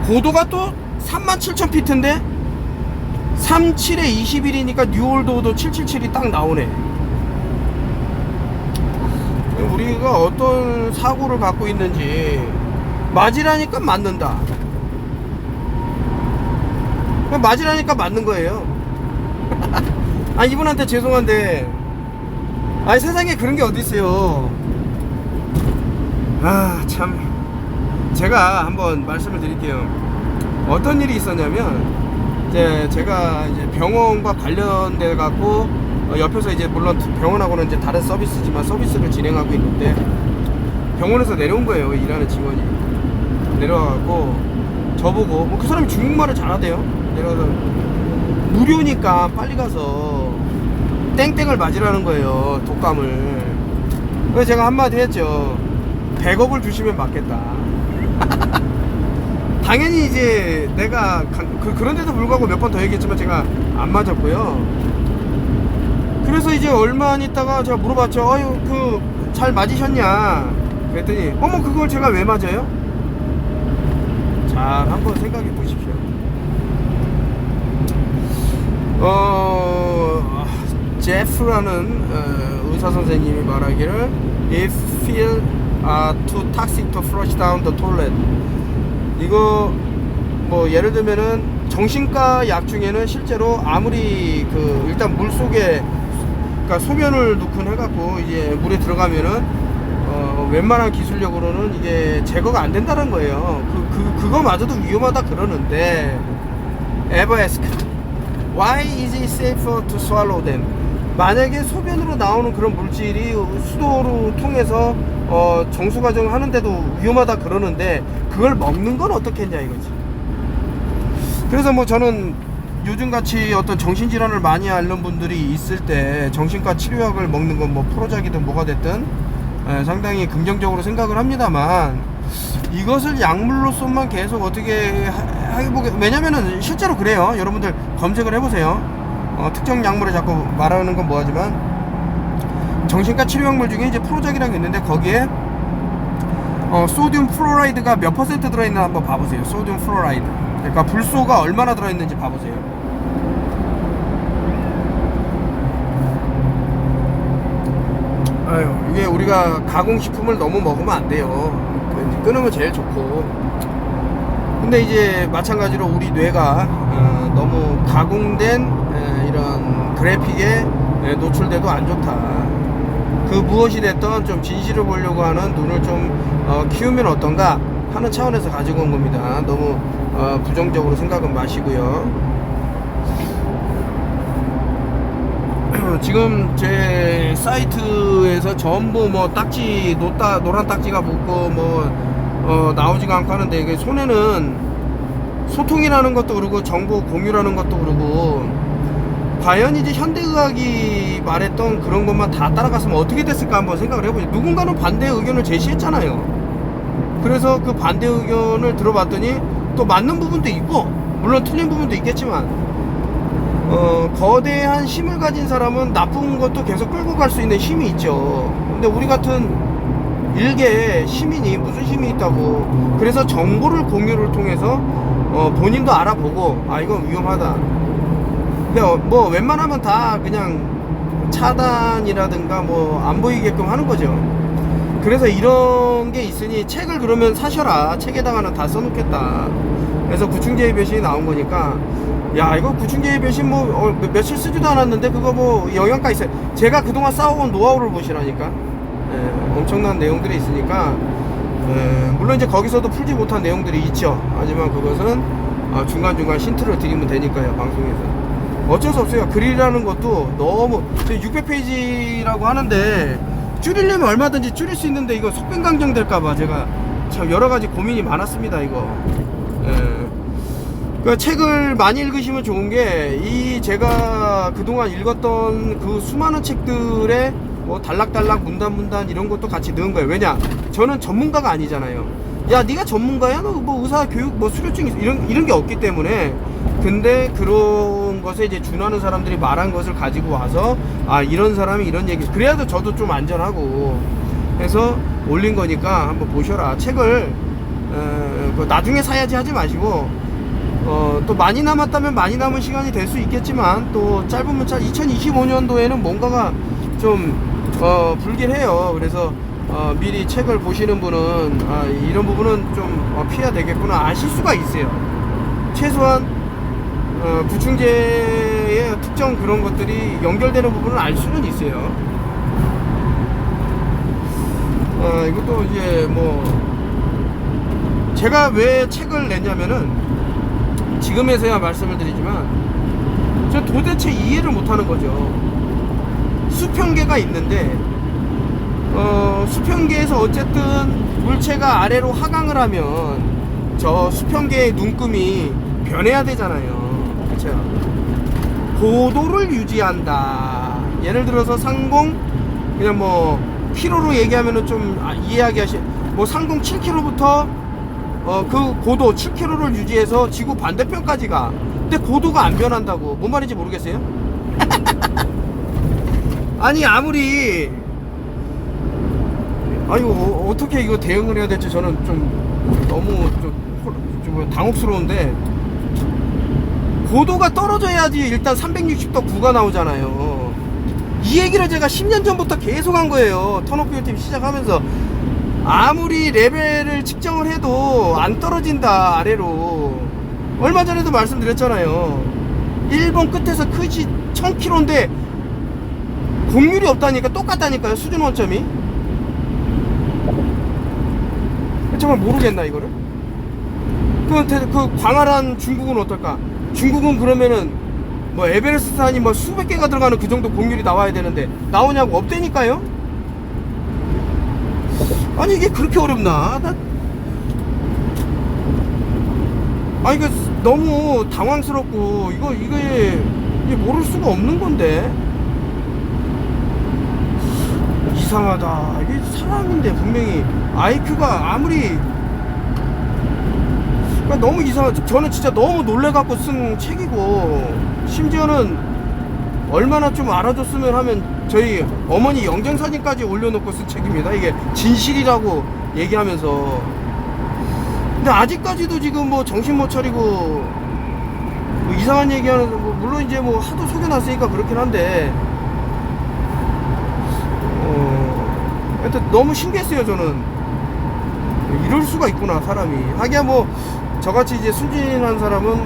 고도가 또 37,000피트인데 37에 21이니까 뉴올드호도 777이 딱 나오네. 우리가 어떤 사고를 갖고 있는지, 맞으라니까 맞는다. 맞으라니까 맞는 거예요. 아, 이분한테 죄송한데, 아, 세상에 그런 게 어디 있어요. 아, 참. 제가 한번 말씀을 드릴게요. 어떤 일이 있었냐면, 제가 이제 병원과 관련돼 갖고 옆에서 이제 물론 병원하고는 이제 다른 서비스지만 서비스를 진행하고 있는데, 병원에서 내려온 거예요. 일하는 직원이 내려와갖고 저보고, 뭐 그 사람이 중국말을 잘하대요. 내려와서 무료니까 빨리 가서 땡땡을 맞으라는 거예요. 독감을. 그래서 제가 한마디 했죠. 100억을 주시면 맞겠다. 당연히 이제 내가 그런데도 불구하고 몇 번 더 얘기했지만 제가 안 맞았고요. 그래서 이제 얼마 안 있다가 제가 물어봤죠. 아유, 잘 맞으셨냐 그랬더니, 어머, 그걸 제가 왜 맞아요? 잘 한번 생각해 보십시오. 제프라는 의사 선생님이 말하기를, if feel too toxic to flush down the toilet. 이거 뭐 예를 들면은 정신과 약 중에는 실제로 아무리 일단 물 속에, 그러니까 소변을 넣곤 해갖고 이제 물에 들어가면은 웬만한 기술력으로는 이게 제거가 안 된다는 거예요. 그거마저도 위험하다 그러는데, ever ask why is it safer to swallow them? 만약에 소변으로 나오는 그런 물질이 수도로 통해서 정수 과정을 하는데도 위험하다 그러는데, 그걸 먹는 건 어떻겠냐 이거지. 그래서 뭐 저는 요즘같이 어떤 정신질환을 많이 앓는 분들이 있을 때 정신과 치료약을 먹는 건 뭐 프로작이든 뭐가 됐든 상당히 긍정적으로 생각을 합니다만, 이것을 약물로서만 계속 어떻게 해보게, 왜냐면은 실제로 그래요. 여러분들 검색을 해보세요. 특정 약물에 자꾸 말하는 건 뭐하지만, 정신과 치료약물 중에 이제 프로작이라는 게 있는데, 거기에 소듐 플로라이드가 몇 퍼센트 들어있나 한번 봐보세요. 소듐 플로라이드, 그러니까 불소가 얼마나 들어있는지 봐보세요. 아유, 이게 우리가 가공식품을 너무 먹으면 안 돼요. 끊으면 제일 좋고. 근데 이제 마찬가지로 우리 뇌가 너무 가공된 이런 그래픽에 노출돼도 안 좋다. 그 무엇이 됐든 좀 진실을 보려고 하는 눈을 좀 키우면 어떤가 하는 차원에서 가지고 온 겁니다. 너무 부정적으로 생각은 마시고요. 지금 제 사이트에서 전부 뭐 딱지, 노란 딱지가 붙고 뭐 나오지가 않고 하는데, 이게 손해는 소통이라는 것도 그러고 정보 공유라는 것도 그러고, 과연 이제 현대의학이 말했던 그런 것만 다 따라갔으면 어떻게 됐을까 한번 생각을 해보죠. 누군가는 반대 의견을 제시했잖아요. 그래서 그 반대 의견을 들어봤더니 또 맞는 부분도 있고, 물론 틀린 부분도 있겠지만, 거대한 힘을 가진 사람은 나쁜 것도 계속 끌고 갈 수 있는 힘이 있죠. 근데 우리 같은 일개 시민이 무슨 힘이 있다고. 그래서 정보를 공유를 통해서 본인도 알아보고, 아, 이건 위험하다. 근데 뭐 웬만하면 다 그냥 차단이라든가 뭐 안 보이게끔 하는 거죠. 그래서 이런 게 있으니 책을 그러면 사셔라. 책에다가는 다 써놓겠다. 그래서 구충제의 배신이 나온 거니까, 야, 이거 구충제의 배신 뭐 며칠 쓰지도 않았는데 그거 뭐 영양가 있어요. 제가 그동안 쌓아온 노하우를 보시라니까. 엄청난 내용들이 있으니까, 물론 이제 거기서도 풀지 못한 내용들이 있죠. 하지만 그것은 중간중간 힌트를 드리면 되니까요, 방송에서. 어쩔 수 없어요. 글이라는 것도 너무 600페이지라고 하는데 줄이려면 얼마든지 줄일 수 있는데, 이거 속변강정 될까봐 제가 참 여러가지 고민이 많았습니다. 이거 그 책을 많이 읽으시면 좋은 게, 제가 그동안 읽었던 그 수많은 책들에 뭐 단락단락 문단 이런 것도 같이 넣은 거예요. 왜냐, 저는 전문가가 아니잖아요. 야, 네가 전문가야? 너 뭐 의사 교육 뭐 수료증 이런 게 없기 때문에. 근데 그런 것에 이제 준하는 사람들이 말한 것을 가지고 와서, 아, 이런 사람이 이런 얘기, 그래야도 저도 좀 안전하고 해서 올린 거니까 한번 보셔라. 책을 나중에 사야지 하지 마시고, 또 많이 남았다면 많이 남은 시간이 될 수 있겠지만, 또 짧으면 2025년도에는 뭔가가 좀 불길해요. 그래서 미리 책을 보시는 분은 이런 부분은 좀 피해야 되겠구나 아실 수가 있어요. 최소한 구충제 거에 특정 그런 것들이 연결되는 부분을 알 수는 있어요. 이것도 이제 뭐 제가 왜 책을 냈냐면은 지금에서야 말씀을 드리지만 저 도대체 이해를 못하는 거죠. 수평계가 있는데 수평계에서 어쨌든 물체가 아래로 하강을 하면 저 수평계의 눈금이 변해야 되잖아요. 그렇죠? 고도를 유지한다. 예를 들어서 상공 그냥 뭐 키로로 얘기하면은 좀 이해하기 뭐 상공 7km부터 그 고도 7km를 유지해서 지구 반대편까지 가. 근데 고도가 안 변한다고. 뭔 말인지 모르겠어요? 아니 아무리 이거 어떻게 이거 대응을 해야 될지 저는 좀 너무 좀 당혹스러운데, 고도가 떨어져야지 일단 360도 9가 나오잖아요. 이 얘기를 제가 10년 전부터 계속 한 거예요. 턴오피오팀 시작하면서. 아무리 레벨을 측정을 해도 안 떨어진다 아래로. 얼마 전에도 말씀드렸잖아요. 일본 끝에서 크지 1000km인데 공률이 없다니까. 똑같다니까요, 수준 원점이. 정말 모르겠나 이거를. 그 광활한 중국은 어떨까? 중국은 그러면은 뭐 에베레스트 산이 뭐 수백 개가 들어가는 그 정도 공률이 나와야 되는데 나오냐고. 없다니까요. 아니 이게 그렇게 어렵나? 이거 너무 당황스럽고 이게 모를 수가 없는 건데. 이상하다. 이게 사람인데 분명히 IQ가 아무리, 그러니까 너무 이상하죠. 저는 진짜 너무 놀래갖고 쓴 책이고, 심지어는 얼마나 좀 알아줬으면 하면 저희 어머니 영정사진까지 올려놓고 쓴 책입니다. 이게 진실이라고 얘기하면서. 근데 아직까지도 지금 뭐 정신 못 차리고 뭐 이상한 얘기하는, 뭐 물론 이제 뭐 하도 속여놨으니까 그렇긴 한데 하여튼 너무 신기했어요. 저는 이럴 수가 있구나 사람이. 하기야 뭐 저같이 이제 순진한 사람은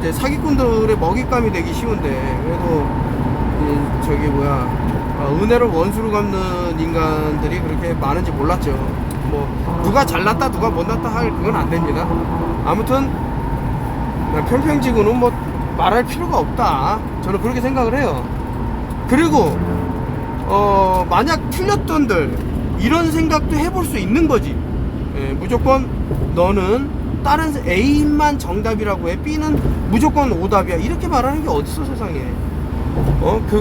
이제 사기꾼들의 먹잇감이 되기 쉬운데, 그래도 저기 은혜를 원수로 갚는 인간들이 그렇게 많은지 몰랐죠. 뭐 누가 잘났다 누가 못났다 할 그건 안 됩니다. 아무튼 평평지구는 뭐 말할 필요가 없다, 저는 그렇게 생각을 해요. 그리고 만약 틀렸던들 이런 생각도 해볼 수 있는 거지. 무조건 너는 다른 A만 정답이라고 해, B는 무조건 오답이야, 이렇게 말하는 게 어딨어 세상에.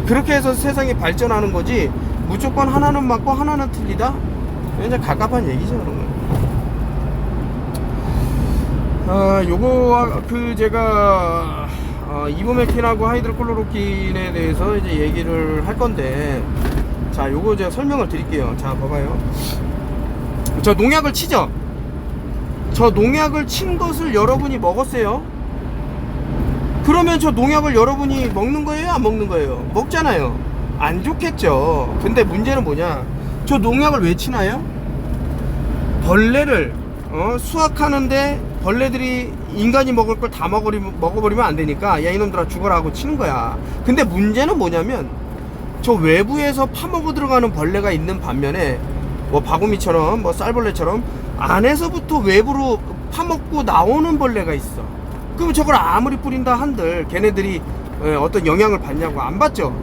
그렇게 해서 세상이 발전하는 거지, 무조건 하나는 맞고 하나는 틀리다? 이제 갑갑한 얘기죠 그런 건. 요거 제가 이보메킨하고 하이드로클로로킨에 대해서 이제 얘기를 할 건데, 자 요거 제가 설명을 드릴게요. 자 봐봐요. 저 농약을 치죠. 저 농약을 친 것을 여러분이 먹었어요. 그러면 저 농약을 여러분이 먹는 거예요, 안 먹는 거예요? 먹잖아요. 안 좋겠죠. 근데 문제는 뭐냐, 저 농약을 왜 치나요? 벌레를 수확하는데 벌레들이 인간이 먹을 걸 다 먹어버리면 안 되니까, 야 이놈들아 죽어라 하고 치는 거야. 근데 문제는 뭐냐면, 저 외부에서 파먹어 들어가는 벌레가 있는 반면에 뭐 바구미처럼 뭐 쌀벌레처럼 안에서부터 외부로 파먹고 나오는 벌레가 있어. 그럼 저걸 아무리 뿌린다 한들 걔네들이 어떤 영향을 받냐고? 안 받죠.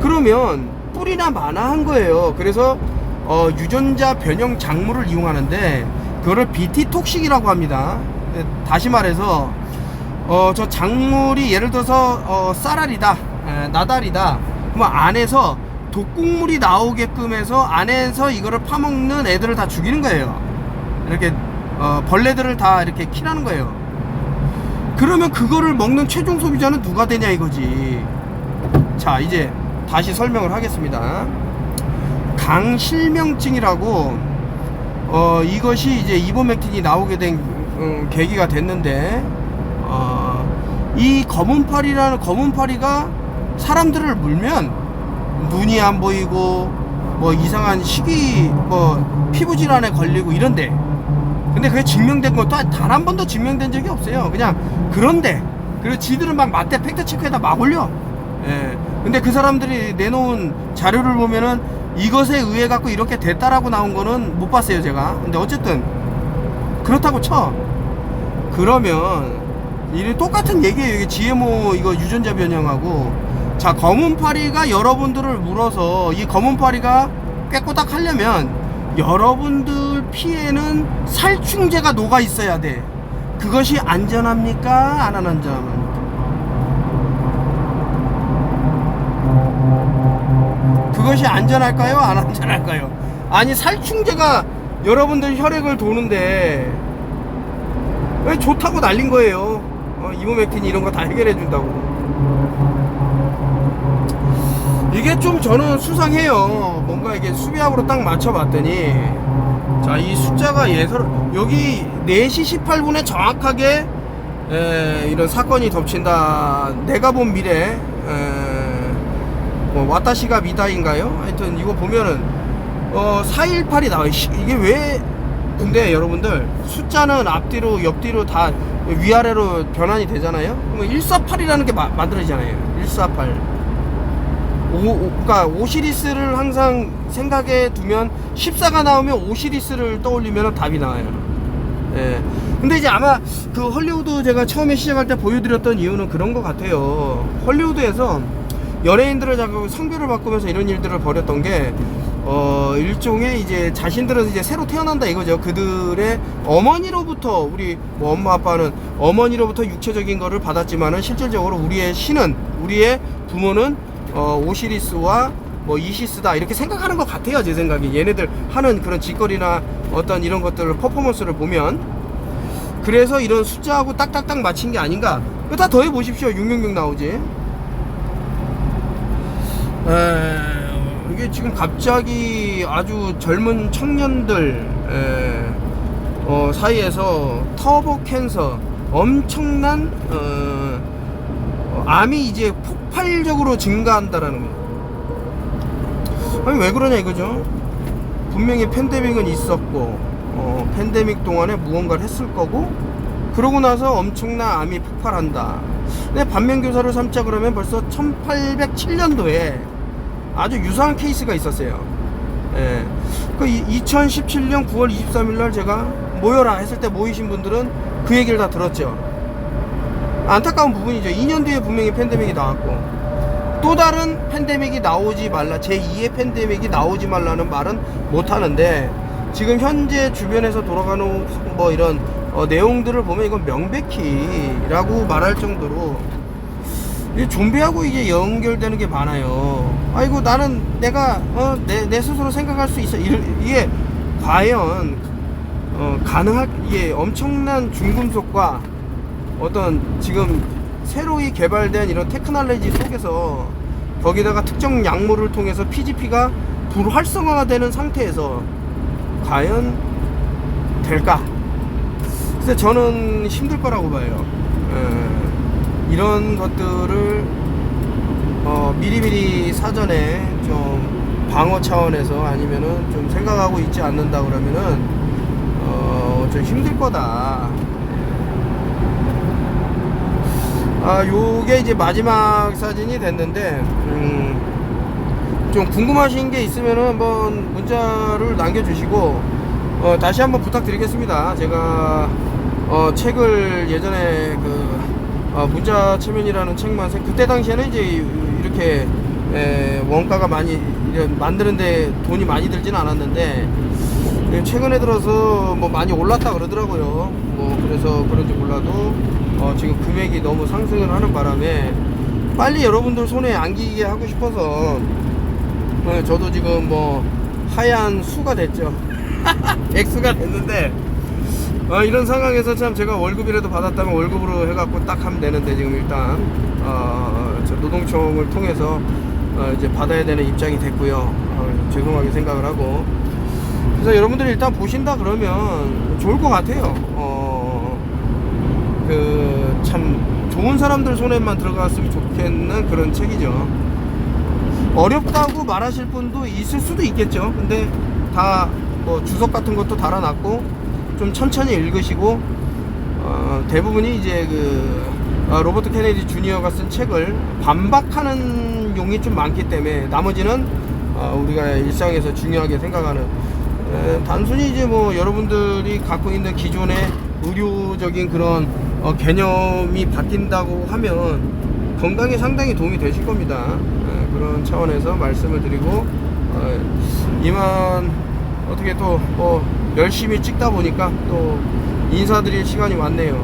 그러면 뿌리나 마나 한 거예요. 그래서 유전자 변형 작물을 이용하는데 그거를 BT 톡식이라고 합니다. 다시 말해서 저 작물이 예를 들어서 쌀알이다, 나달이다. 그럼 안에서 독극물이 나오게끔 해서 안에서 이거를 파먹는 애들을 다 죽이는 거예요. 이렇게 벌레들을 다 이렇게 킬하는 거예요. 그러면 그거를 먹는 최종 소비자는 누가 되냐 이거지. 자 이제 다시 설명을 하겠습니다. 강실명증이라고 이것이 이제 이보맥틴이 나오게 된 계기가 됐는데, 이 검은파리가 사람들을 물면 눈이 안 보이고 뭐 이상한 식이 뭐 피부질환에 걸리고 이런데, 근데 그게 증명된 것도 단 한 번도 증명된 적이 없어요. 그냥 그런데 그리고 지들은 막 맞대 팩트체크에다 막 올려. 예. 근데 그 사람들이 내놓은 자료를 보면은 이것에 의해 갖고 이렇게 됐다라고 나온 거는 못 봤어요 제가. 근데 어쨌든 그렇다고 쳐. 그러면 이 똑같은 얘기예요. 이게 GMO 이거 유전자 변형하고. 자, 검은 파리가 여러분들을 물어서 이 검은 파리가 꾀꼬닥 하려면 여러분들 피에는 살충제가 녹아 있어야 돼. 그것이 안전합니까? 안 안전합니까? 그것이 안전할까요? 안 안전할까요? 아니, 살충제가 여러분들 혈액을 도는데 왜 좋다고 날린 거예요. 이모맥틴 이런 거 다 해결해 준다고. 이게 좀 저는 수상해요. 뭔가 이게 수비압으로 딱 맞춰봤더니, 자, 이 숫자가 여기 4시 18분에 정확하게 이런 사건이 덮친다. 내가 본 미래, 뭐 와타시가 미다인가요? 하여튼 이거 보면은 418이 나와요. 이게 왜? 근데 여러분들 숫자는 앞뒤로 옆뒤로 다 위아래로 변환이 되잖아요. 그러면 148이라는 게 만들어지잖아요. 148. 그러니까 오시리스를 항상 생각에 두면 14가 나오면 오시리스를 떠올리면 답이 나와요. 예. 근데 이제 아마 그 헐리우드 제가 처음에 시작할 때 보여드렸던 이유는 그런 것 같아요. 헐리우드에서 연예인들을 자꾸 성별을 바꾸면서 이런 일들을 벌였던 게 일종의 이제 자신들은 이제 새로 태어난다 이거죠. 그들의 어머니로부터 우리 뭐 엄마 아빠는 어머니로부터 육체적인 거를 받았지만은 실질적으로 우리의 신은 우리의 부모는 오시리스와 뭐 이시스다 이렇게 생각하는 것 같아요. 제 생각에 얘네들 하는 그런 짓거리나 어떤 이런 것들을 퍼포먼스를 보면 그래서 이런 숫자하고 딱딱딱 맞힌 게 아닌가. 그거 다 더해 보십시오. 666 나오지. 이게 지금 갑자기 아주 젊은 청년들 사이에서 터보 캔서 엄청난 암이 이제 폭발적으로 증가한다라는 거예요. 아니 왜 그러냐 이거죠. 분명히 팬데믹은 있었고 팬데믹 동안에 무언가를 했을 거고 그러고 나서 엄청난 암이 폭발한다. 근데 반면교사를 삼자 그러면 벌써 1807년도에 아주 유사한 케이스가 있었어요. 예. 그 2017년 9월 23일 날 제가 모여라 했을 때 모이신 분들은 그 얘기를 다 들었죠. 안타까운 부분이죠. 2년 뒤에 분명히 팬데믹이 나왔고 또 다른 팬데믹이 나오지 말라, 제2의 팬데믹이 나오지 말라는 말은 못하는데 지금 현재 주변에서 돌아가는 뭐 이런 내용들을 보면 이건 명백히라고 말할 정도로 좀비하고 이게 연결되는 게 많아요. 아이고 나는 내가 내 스스로 생각할 수 있어. 이게 과연 가능할, 이게 엄청난 중금속과 어떤 지금 새로이 개발된 이런 테크놀로지 속에서 거기다가 특정 약물을 통해서 PGP가 불활성화가 되는 상태에서 과연 될까? 그래서 저는 힘들 거라고 봐요. 이런 것들을 미리미리 사전에 좀 방어 차원에서 아니면은 좀 생각하고 있지 않는다 그러면은 좀 힘들 거다. 요게 이제 마지막 사진이 됐는데 좀 궁금하신 게 있으면은 한번 문자를 남겨주시고 다시 한번 부탁드리겠습니다. 제가 책을 예전에 문자 체면이라는 책만 그때 당시에는 이제 이렇게 원가가 많이 만드는데 돈이 많이 들진 않았는데 최근에 들어서 뭐 많이 올랐다 그러더라고요. 뭐 그래서 그런지 몰라도 지금 금액이 너무 상승을 하는 바람에 빨리 여러분들 손에 안기게 하고 싶어서 저도 지금 뭐 하얀 수가 됐죠. 백수가 됐는데 이런 상황에서 참 제가 월급이라도 받았다면 월급으로 해갖고 딱 하면 되는데 지금 일단 저 노동청을 통해서 이제 받아야 되는 입장이 됐고요. 죄송하게 생각을 하고 그래서 여러분들이 일단 보신다 그러면 좋을 것 같아요. 참 좋은 사람들 손에만 들어갔으면 좋겠는 그런 책이죠. 어렵다고 말하실 분도 있을 수도 있겠죠. 근데 다 뭐 주석 같은 것도 달아놨고 좀 천천히 읽으시고 대부분이 이제 로버트 케네디 주니어가 쓴 책을 반박하는 용이 좀 많기 때문에 나머지는 우리가 일상에서 중요하게 생각하는, 단순히 이제 뭐 여러분들이 갖고 있는 기존의 의료적인 그런 개념이 바뀐다고 하면 건강에 상당히 도움이 되실 겁니다. 그런 차원에서 말씀을 드리고, 이만 어떻게 또 열심히 찍다 보니까 또 인사드릴 시간이 왔네요.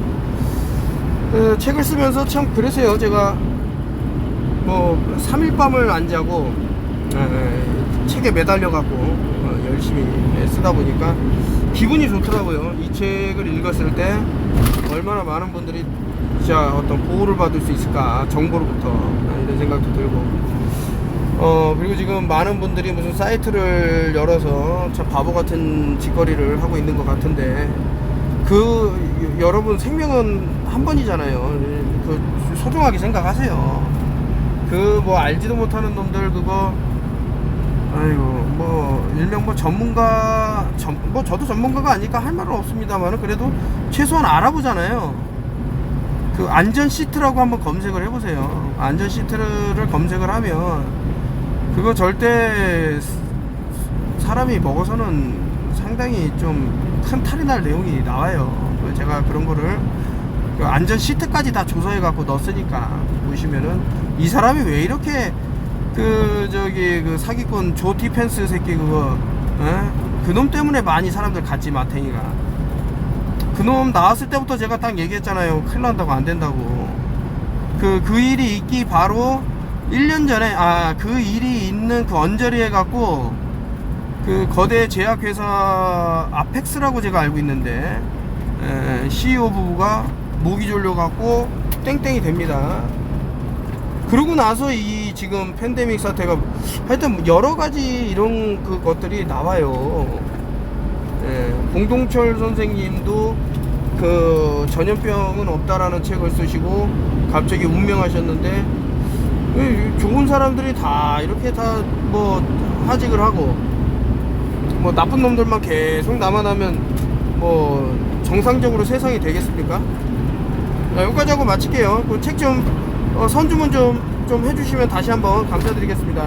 책을 쓰면서 참 그랬어요. 제가 뭐 3일 밤을 안 자고 책에 매달려 갖고 열심히 쓰다 보니까 기분이 좋더라고요. 이 책을 읽었을 때 얼마나 많은 분들이 진짜 어떤 보호를 받을 수 있을까, 정보로부터, 이런 생각도 들고, 그리고 지금 많은 분들이 무슨 사이트를 열어서 참 바보 같은 짓거리를 하고 있는 것 같은데, 여러분 생명은 한 번이잖아요. 그 소중하게 생각하세요. 뭐 알지도 못하는 놈들 그거, 아이고, 뭐 일명 뭐 전문가, 뭐 저도 전문가가 아니니까 할 말은 없습니다만 그래도 최소한 알아보잖아요. 그 안전 시트라고 한번 검색을 해보세요. 안전 시트를 검색을 하면 그거 절대 사람이 먹어서는 상당히 좀 큰 탈이 날 내용이 나와요. 제가 그런 거를 그 안전 시트까지 다 조사해 갖고 넣었으니까 보시면은 이 사람이 왜 이렇게 그 사기꾼 조 디펜스 새끼 그거, 그놈 때문에 많이 사람들 갔지, 마탱이가. 그놈 나왔을 때부터 제가 딱 얘기했잖아요. 큰일 난다고, 안 된다고. 그 일이 있기 바로 1년 전에, 그 일이 있는 그 언저리에 갖고 그 거대 제약회사 아펙스라고 제가 알고 있는데, CEO 부부가 모기 졸려 갖고 땡땡이 됩니다. 그러고 나서 이 지금 팬데믹 사태가 하여튼 여러 가지 이런 그 것들이 나와요. 공동철 선생님도 그 전염병은 없다라는 책을 쓰시고 갑자기 운명하셨는데, 좋은 사람들이 다 이렇게 다 뭐 하직을 하고 뭐 나쁜 놈들만 계속 남아나면 뭐 정상적으로 세상이 되겠습니까? 여기까지 하고 마칠게요. 그 책 좀 선주문 좀 해주시면 다시 한번 감사드리겠습니다.